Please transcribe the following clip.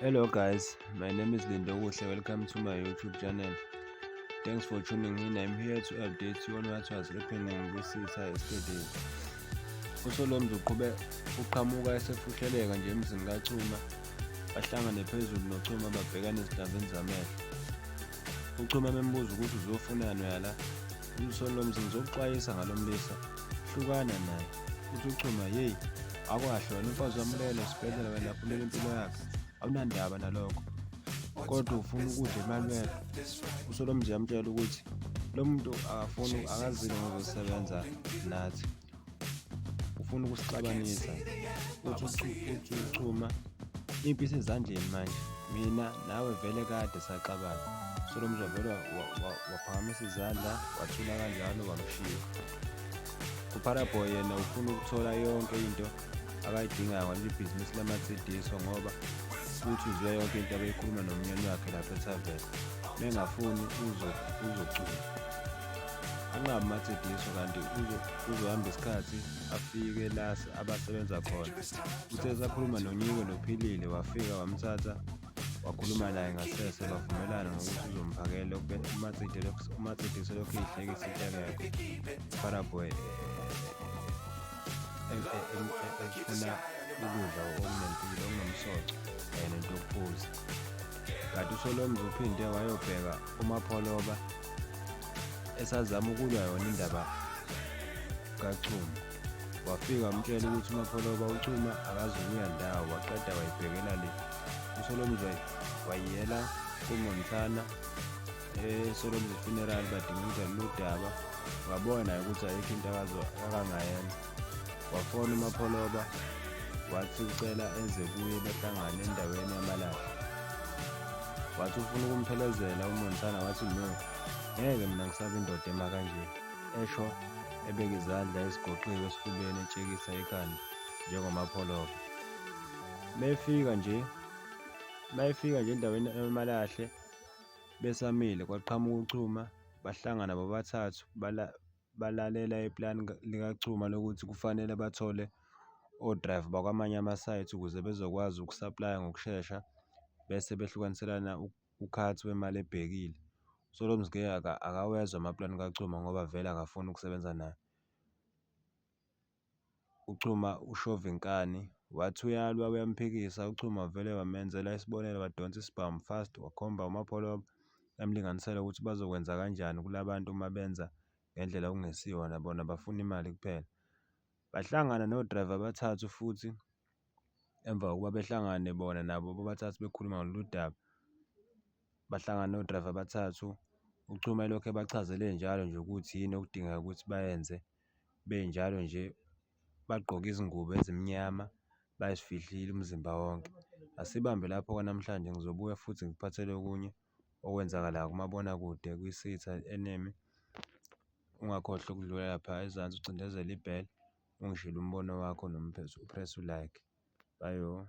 Hello guys, my name is Lindo Kuhle. Welcome to my YouTube channel. Thanks for tuning in. I'm here to update you on what was happening this yesterday. USolomzi uqhamuka esefuhleleka nje emzini kaChuma, bahlangane phezulu noChuma babhekane ezindabeni zamehlo. uChuma membuza ukuthi uzofunani uyala. uSolomzi ngizokuxwayisa ngalo mlisa, hlukana naye. Uthi uChuma, yeyi akwahle wena umfazi wamulele esibhedlela wena lapho ulele impilo yakhe, awunandaba nalokho, kodwa ufuna ukudla imali yakhe. uSolomzi yamtshela ukuthi lo muntu akazile ngokusebenza nathi, ufuna ukusixabanisa. uthi uChuma, impi isezandleni manje, mina nawe vele kade saxabana. uSolomzi wavele waphakamisa izandla, wathula kanjalo wamshiya. uPharaboy yena ufuna ukuthola yonke into akayidingayo ngaleli bhizinisi lamathidiso, ngoba futhi uzwe yonke into abeyikhuluma nomnyeni wakhe lapha ethaveni. Mengafuni uzocula anqabi amathidiso, kanti uzohamba isikhathi afike la abasebenza khona. Uthe esakhuluma noNyiko noPhilile, wafika wamthatha wakhuluma naye ngasese, bavumelana ngokuthi uzomphakela umathidiso lokhu ihlekisa into engekho. uPharaboy efuna ukudla okunempilo okunomsoco nento yokuphuza. Kanti uSolomzi uphinde wayobheka uMapholoba esazama ukulwa yona indaba kaChuma. Wafika wamtshela ukuthi uMapholoba uChuma akazukuya ndawo, waqeda wayibhekela le. uSolomzi wayiyela kuMontana eSolomzi funeral, badinga lolu daba, wabona naye ukuthi ayikho into akangayenza. Wafona uMapholoba wathi ucela enze kuye behlangane endaweni yamalahle. Wathi ufuna ukumphelezela uMontana, wathi no, ngeke mina ngisaba indoda ema kanje. Esho ebeka izandla ezigoqiwe esifubeni, etshekisa ikhanda njengoMapholoba. Mayefika nje endaweni yamalahle besamile, kwaqhamuka uChuma, bahlangana bobathathu, balalela iplani likaChuma lokuthi kufanele bathole o-driver bakwamanye amasayithi ukuze bezokwazi ukusaplaya ngokushesha, bese behlukaniselana ukhathi wemali ebhekile. uSolomzi akawezwa amaplani kaChuma ngoba vele akafuni ukusebenza naye. uChuma ushova inkani, wathi uyalwa uyamphikisa. uChuma vele wamenzela isibonelo, wadonsa isibhamu fast, wakhomba uMapholoba, yamlinganisela ukuthi bazokwenza kanjani kula bantu uma benza ngendlela okungesiyona, bona bafuna imali kuphela. Bahlangana no-driver abathathu futhi emva kokuba behlangane bona nabo bobathathu bekhuluma ngalolu daba, bahlangana no-driver abathathu. uChuma elokhu ebachazele njalo nje ukuthi yini okudingeka ukuthi bayenze, benjalo nje bagqoke izingubo ezimnyama, bazifihlile umzimba wonke. Asibambe lapho kwanamhlanje, ngizobuya futhi ngikuphathele okunye okwenzakalayo kumabonakude kwi-Sitha Enemy. Ungakhohlwa ukudlula lapha ezansi ucindezele ibhele, ungishilo umbono wakho upress ulike. Bye yo.